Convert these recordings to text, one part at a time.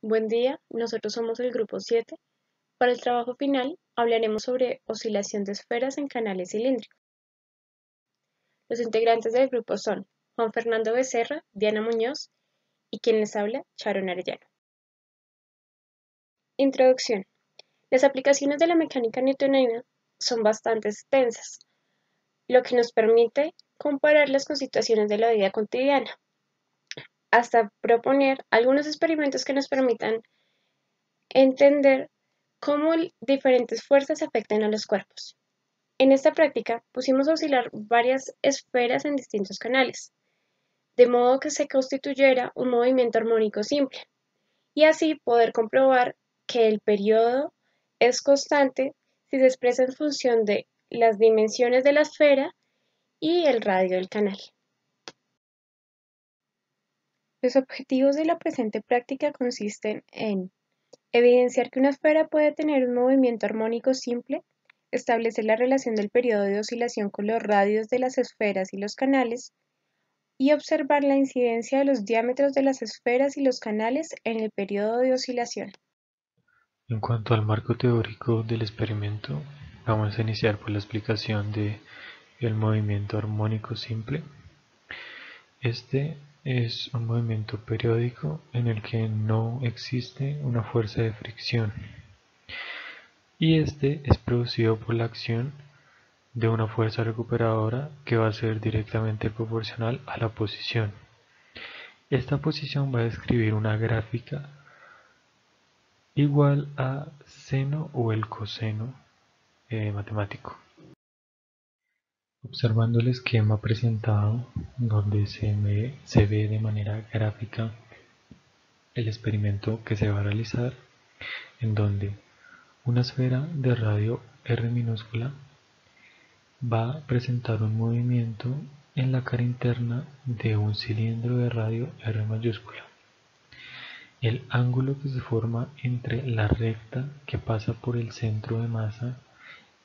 Buen día, nosotros somos el grupo 7. Para el trabajo final hablaremos sobre oscilación de esferas en canales cilíndricos. Los integrantes del grupo son Juan Fernando Becerra, Diana Muñoz y quien les habla, Sharon Arellano. Introducción. Las aplicaciones de la mecánica newtoniana son bastante extensas, lo que nos permite compararlas con situaciones de la vida cotidiana, hasta proponer algunos experimentos que nos permitan entender cómo diferentes fuerzas afectan a los cuerpos. En esta práctica pusimos a oscilar varias esferas en distintos canales, de modo que se constituyera un movimiento armónico simple, y así poder comprobar que el periodo es constante si se expresa en función de las dimensiones de la esfera y el radio del canal. Los objetivos de la presente práctica consisten en evidenciar que una esfera puede tener un movimiento armónico simple, establecer la relación del periodo de oscilación con los radios de las esferas y los canales, y observar la incidencia de los diámetros de las esferas y los canales en el periodo de oscilación. En cuanto al marco teórico del experimento, vamos a iniciar por la explicación de el movimiento armónico simple. Este es un movimiento periódico en el que no existe una fuerza de fricción, y este es producido por la acción de una fuerza recuperadora que va a ser directamente proporcional a la posición. Esta posición va a describir una gráfica igual a seno o el coseno matemático. Observando el esquema presentado, donde se ve de manera gráfica el experimento que se va a realizar, en donde una esfera de radio R minúscula va a presentar un movimiento en la cara interna de un cilindro de radio R mayúscula. El ángulo que se forma entre la recta que pasa por el centro de masa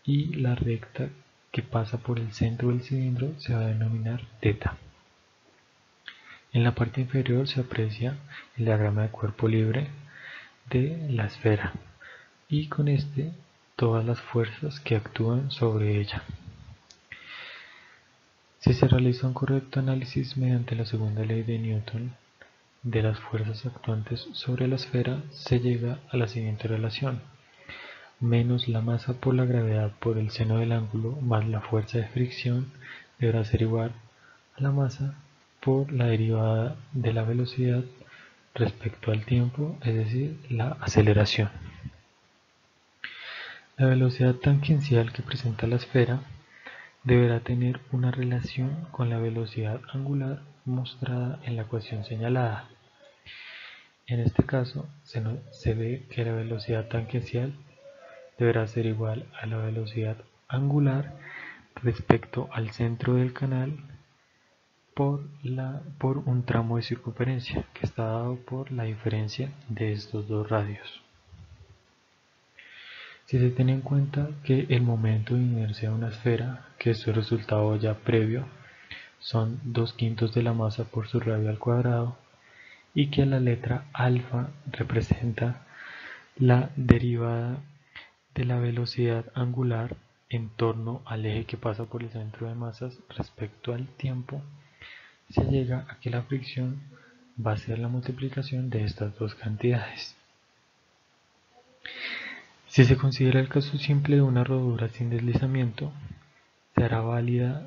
y la recta que pasa por el centro del cilindro se va a denominar θ. En la parte inferior se aprecia el diagrama de cuerpo libre de la esfera y con este todas las fuerzas que actúan sobre ella. Si se realiza un correcto análisis mediante la segunda ley de Newton de las fuerzas actuantes sobre la esfera, se llega a la siguiente relación: menos la masa por la gravedad por el seno del ángulo más la fuerza de fricción deberá ser igual a la masa por la derivada de la velocidad respecto al tiempo, es decir, la aceleración. La velocidad tangencial que presenta la esfera deberá tener una relación con la velocidad angular mostrada en la ecuación señalada. En este caso, se ve que la velocidad tangencial deberá ser igual a la velocidad angular respecto al centro del canal por un tramo de circunferencia que está dado por la diferencia de estos dos radios. Si se tiene en cuenta que el momento de inercia de una esfera, que es su resultado ya previo, son 2/5 de la masa por su radio al cuadrado, y que la letra alfa representa la derivada de la velocidad angular en torno al eje que pasa por el centro de masas respecto al tiempo, se llega a que la fricción va a ser la multiplicación de estas dos cantidades. Si se considera el caso simple de una rodadura sin deslizamiento, se hará válida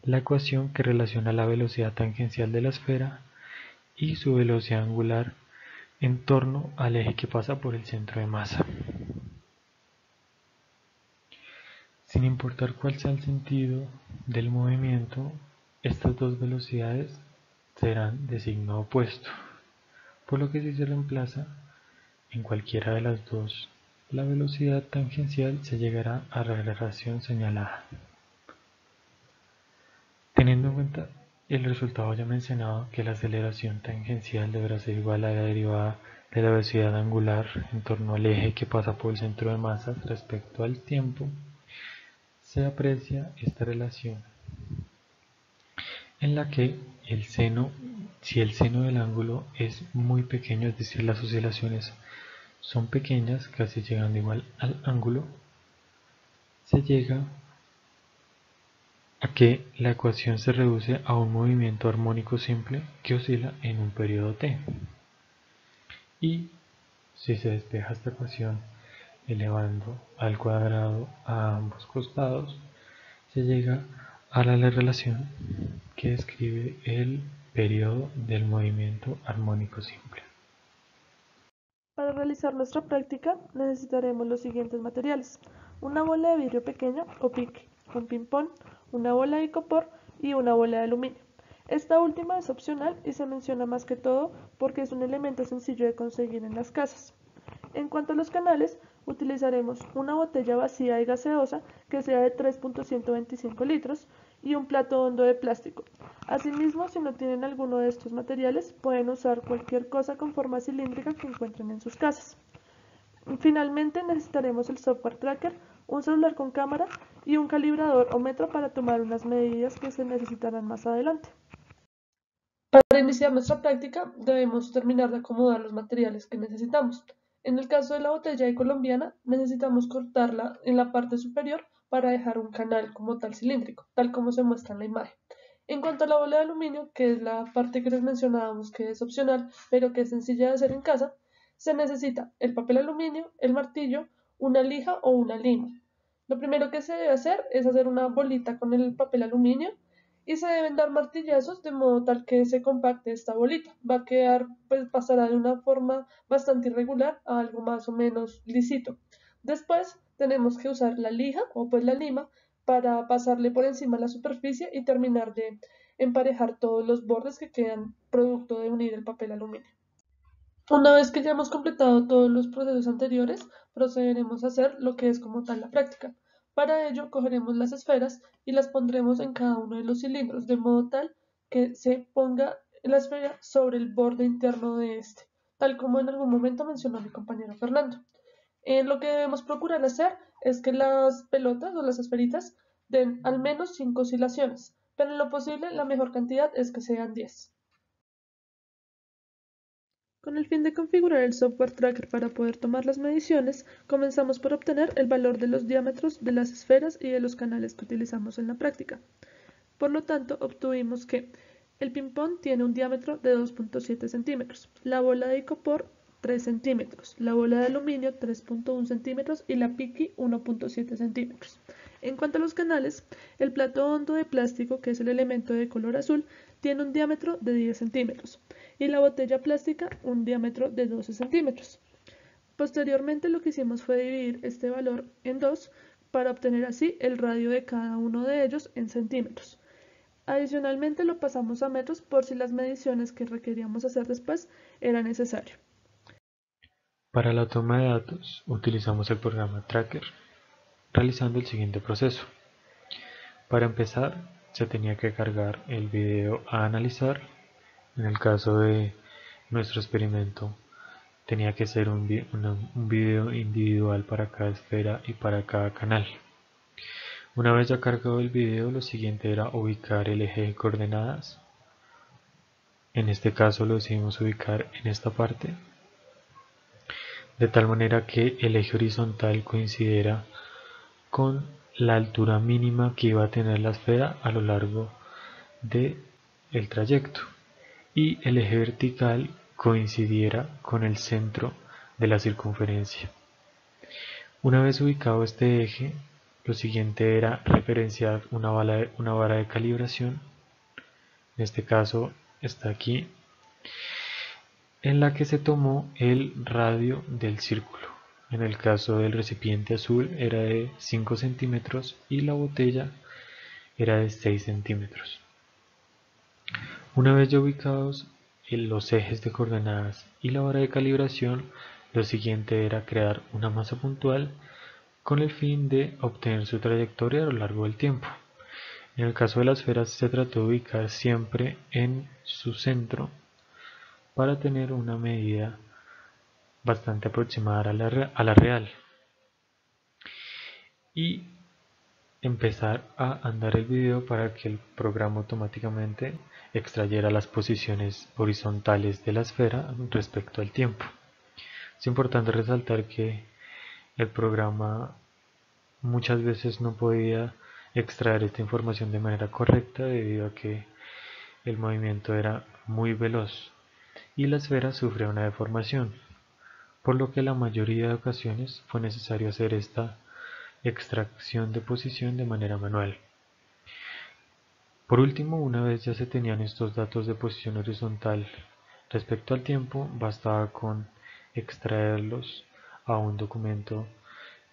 la ecuación que relaciona la velocidad tangencial de la esfera y su velocidad angular en torno al eje que pasa por el centro de masa. Sin importar cuál sea el sentido del movimiento, estas dos velocidades serán de signo opuesto, por lo que si se reemplaza en cualquiera de las dos, la velocidad tangencial se llegará a la relación señalada. Teniendo en cuenta el resultado ya mencionado, que la aceleración tangencial deberá ser igual a la derivada de la velocidad angular en torno al eje que pasa por el centro de masas respecto al tiempo, se aprecia esta relación. en la que si el seno del ángulo es muy pequeño, es decir, las oscilaciones son pequeñas, casi llegando igual al ángulo, se llega a que la ecuación se reduce a un movimiento armónico simple que oscila en un periodo t. Y si se despeja esta ecuación elevando al cuadrado a ambos costados, se llega a la relación que describe el periodo del movimiento armónico simple. Para realizar nuestra práctica necesitaremos los siguientes materiales: una bola de vidrio pequeña o pique, un ping-pong, una bola de icopor y una bola de aluminio. Esta última es opcional y se menciona más que todo porque es un elemento sencillo de conseguir en las casas. En cuanto a los canales, utilizaremos una botella vacía y gaseosa que sea de 3.125 litros y un plato hondo de plástico. Asimismo, si no tienen alguno de estos materiales, pueden usar cualquier cosa con forma cilíndrica que encuentren en sus casas. Finalmente, necesitaremos el software tracker, un celular con cámara y un calibrador o metro para tomar unas medidas que se necesitarán más adelante. Para iniciar nuestra práctica, debemos terminar de acomodar los materiales que necesitamos. En el caso de la botella de colombiana, necesitamos cortarla en la parte superior para dejar un canal como tal cilíndrico, tal como se muestra en la imagen. En cuanto a la bola de aluminio, que es la parte que les mencionábamos que es opcional, pero que es sencilla de hacer en casa, se necesita el papel aluminio, el martillo, una lija o una lima. Lo primero que se debe hacer es hacer una bolita con el papel aluminio y se deben dar martillazos de modo tal que se compacte esta bolita. Va a quedar, pues pasará de una forma bastante irregular a algo más o menos lisito. Después tenemos que usar la lija o pues la lima para pasarle por encima la superficie y terminar de emparejar todos los bordes que quedan producto de unir el papel aluminio. Una vez que ya hemos completado todos los procesos anteriores, procederemos a hacer lo que es como tal la práctica. Para ello, cogeremos las esferas y las pondremos en cada uno de los cilindros, de modo tal que se ponga la esfera sobre el borde interno de este, tal como en algún momento mencionó mi compañero Fernando. Lo que debemos procurar hacer es que las pelotas o las esferitas den al menos 5 oscilaciones, pero en lo posible la mejor cantidad es que sean 10. Con el fin de configurar el software tracker para poder tomar las mediciones, comenzamos por obtener el valor de los diámetros de las esferas y de los canales que utilizamos en la práctica. Por lo tanto, obtuvimos que el ping-pong tiene un diámetro de 2.7 centímetros, la bola de icopor 3 centímetros, la bola de aluminio 3.1 centímetros y la piqui 1.7 centímetros. En cuanto a los canales, el plato hondo de plástico, que es el elemento de color azul, tiene un diámetro de 10 centímetros y la botella plástica un diámetro de 12 centímetros. Posteriormente lo que hicimos fue dividir este valor en dos para obtener así el radio de cada uno de ellos en centímetros. Adicionalmente lo pasamos a metros por si las mediciones que requeríamos hacer después era necesario. Para la toma de datos utilizamos el programa Tracker realizando el siguiente proceso. Para empezar, se tenía que cargar el video a analizar. En el caso de nuestro experimento, tenía que ser un video individual para cada esfera y para cada canal. Una vez ya cargado el video, lo siguiente era ubicar el eje de coordenadas. En este caso lo decidimos ubicar en esta parte, de tal manera que el eje horizontal coincidiera con la altura mínima que iba a tener la esfera a lo largo del trayecto y el eje vertical coincidiera con el centro de la circunferencia. Una vez ubicado este eje, lo siguiente era referenciar una vara de calibración, en este caso está aquí, en la que se tomó el radio del círculo. En el caso del recipiente azul era de 5 centímetros y la botella era de 6 centímetros. Una vez ya ubicados los ejes de coordenadas y la vara de calibración, lo siguiente era crear una masa puntual con el fin de obtener su trayectoria a lo largo del tiempo. En el caso de las esferas se trató de ubicar siempre en su centro para tener una medida bastante aproximada a la real. Y empezar a andar el video para que el programa automáticamente extrayera las posiciones horizontales de la esfera respecto al tiempo. Es importante resaltar que el programa muchas veces no podía extraer esta información de manera correcta debido a que el movimiento era muy veloz y la esfera sufre una deformación, por lo que la mayoría de ocasiones fue necesario hacer esta extracción de posición de manera manual. Por último, una vez ya se tenían estos datos de posición horizontal respecto al tiempo, bastaba con extraerlos a un documento,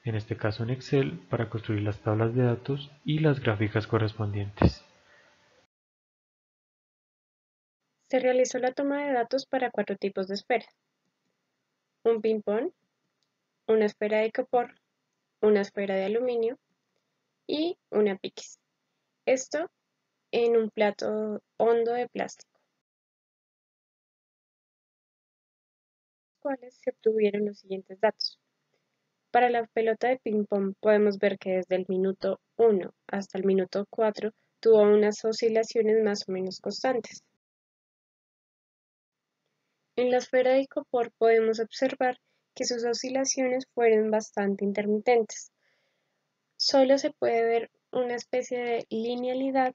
en este caso en Excel, para construir las tablas de datos y las gráficas correspondientes. Se realizó la toma de datos para 4 tipos de esferas: un ping-pong, una esfera de icopor, una esfera de aluminio y una piquis. Esto en un plato hondo de plástico, cuales se obtuvieron los siguientes datos. Para la pelota de ping-pong podemos ver que desde el minuto 1 hasta el minuto 4 tuvo unas oscilaciones más o menos constantes. En la esfera de icopor podemos observar que sus oscilaciones fueron bastante intermitentes. Solo se puede ver una especie de linealidad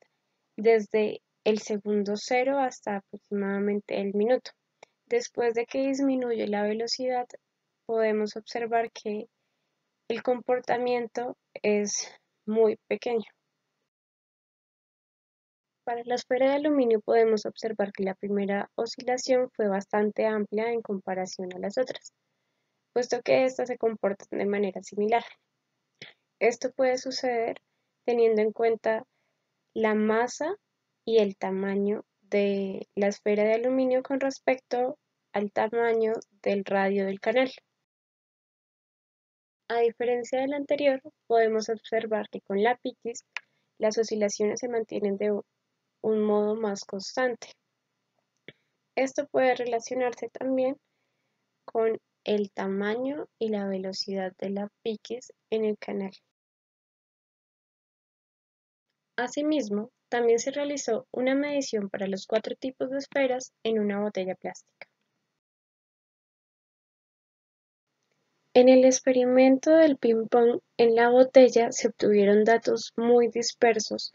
desde el segundo 0 hasta aproximadamente el minuto. Después de que disminuye la velocidad, podemos observar que el comportamiento es muy pequeño. Para la esfera de aluminio podemos observar que la primera oscilación fue bastante amplia en comparación a las otras, puesto que éstas se comportan de manera similar. Esto puede suceder teniendo en cuenta la masa y el tamaño de la esfera de aluminio con respecto al tamaño del radio del canal. A diferencia del anterior, podemos observar que con la piquis las oscilaciones se mantienen de un modo más constante. Esto puede relacionarse también con el tamaño y la velocidad de la piquis en el canal. Asimismo, también se realizó una medición para los 4 tipos de esferas en una botella plástica. En el experimento del ping-pong en la botella se obtuvieron datos muy dispersos,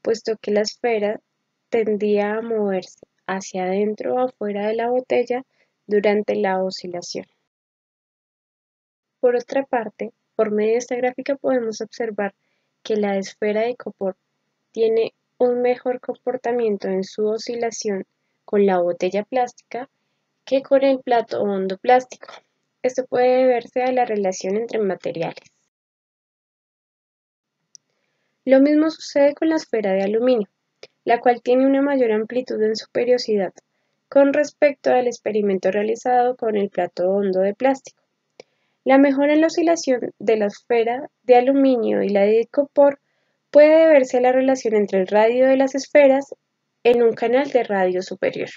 puesto que la esfera tendía a moverse hacia adentro o afuera de la botella durante la oscilación. Por otra parte, por medio de esta gráfica podemos observar que la esfera de icopor tiene un mejor comportamiento en su oscilación con la botella plástica que con el plato hondo plástico. Esto puede deberse a la relación entre materiales. Lo mismo sucede con la esfera de aluminio, la cual tiene una mayor amplitud en su periodicidad con respecto al experimento realizado con el plato hondo de plástico. La mejora en la oscilación de la esfera de aluminio y la de icopor puede deberse a la relación entre el radio de las esferas en un canal de radio superior.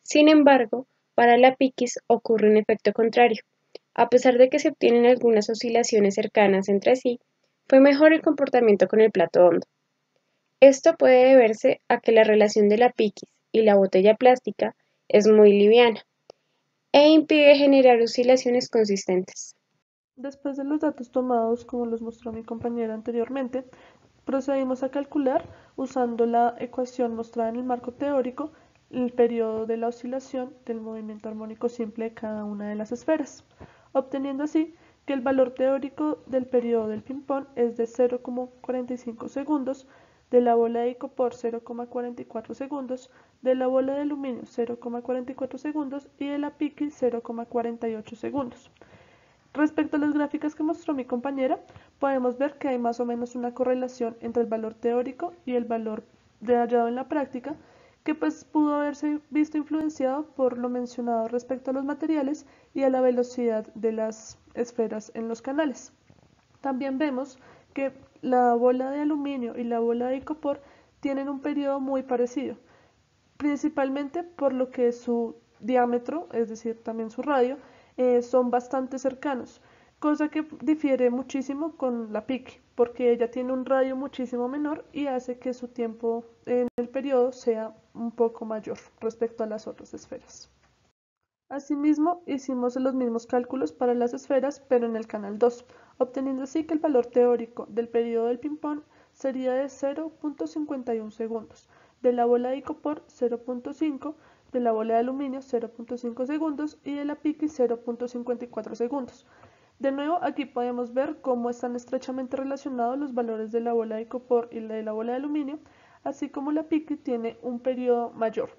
Sin embargo, para la piquis ocurre un efecto contrario. A pesar de que se obtienen algunas oscilaciones cercanas entre sí, fue mejor el comportamiento con el plato hondo. Esto puede deberse a que la relación de la piquis y la botella plástica es muy liviana e impide generar oscilaciones consistentes. Después de los datos tomados, como los mostró mi compañera anteriormente, procedimos a calcular, usando la ecuación mostrada en el marco teórico, el periodo de la oscilación del movimiento armónico simple de cada una de las esferas, obteniendo así que el valor teórico del periodo del ping-pong es de 0,45 segundos, de la bola de icopor 0,44 segundos, de la bola de aluminio 0,44 segundos y de la piquis 0,48 segundos. Respecto a las gráficas que mostró mi compañera, podemos ver que hay más o menos una correlación entre el valor teórico y el valor hallado en la práctica, que pues pudo haberse visto influenciado por lo mencionado respecto a los materiales y a la velocidad de las esferas en los canales. También vemos que la bola de aluminio y la bola de icopor tienen un periodo muy parecido, principalmente por lo que su diámetro, es decir, también su radio, son bastante cercanos, cosa que difiere muchísimo con la PIC, porque ella tiene un radio muchísimo menor y hace que su tiempo en el periodo sea un poco mayor respecto a las otras esferas. Asimismo, hicimos los mismos cálculos para las esferas, pero en el canal 2, obteniendo así que el valor teórico del periodo del ping-pong sería de 0.51 segundos, de la bola de icopor 0.5, de la bola de aluminio 0.5 segundos y de la piqui 0.54 segundos. De nuevo, aquí podemos ver cómo están estrechamente relacionados los valores de la bola de icopor y de la bola de aluminio, así como la piqui tiene un periodo mayor.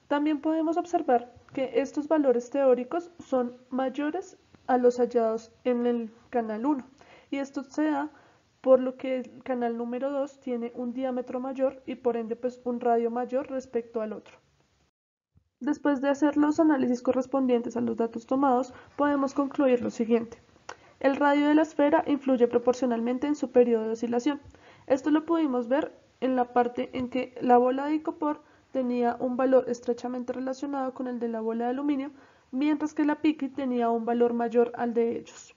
También podemos observar que estos valores teóricos son mayores a los hallados en el canal 1, y esto se da por lo que el canal número 2 tiene un diámetro mayor y por ende pues un radio mayor respecto al otro. Después de hacer los análisis correspondientes a los datos tomados, podemos concluir lo siguiente. El radio de la esfera influye proporcionalmente en su periodo de oscilación. Esto lo pudimos ver en la parte en que la bola de icopor tenía un valor estrechamente relacionado con el de la bola de aluminio, mientras que la piqui tenía un valor mayor al de ellos.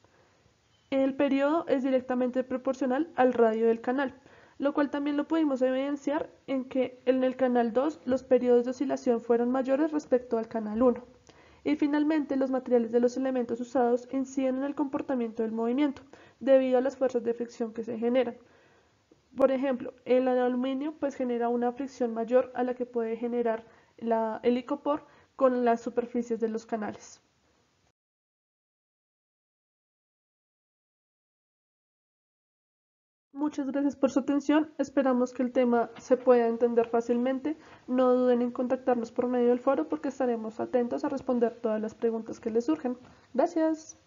El periodo es directamente proporcional al radio del canal, lo cual también lo pudimos evidenciar en que en el canal 2 los periodos de oscilación fueron mayores respecto al canal 1. Y finalmente, los materiales de los elementos usados inciden en el comportamiento del movimiento, debido a las fuerzas de fricción que se generan. Por ejemplo, el aluminio pues genera una fricción mayor a la que puede generar el icopor con las superficies de los canales. Muchas gracias por su atención, esperamos que el tema se pueda entender fácilmente. No duden en contactarnos por medio del foro porque estaremos atentos a responder todas las preguntas que les surjan. Gracias.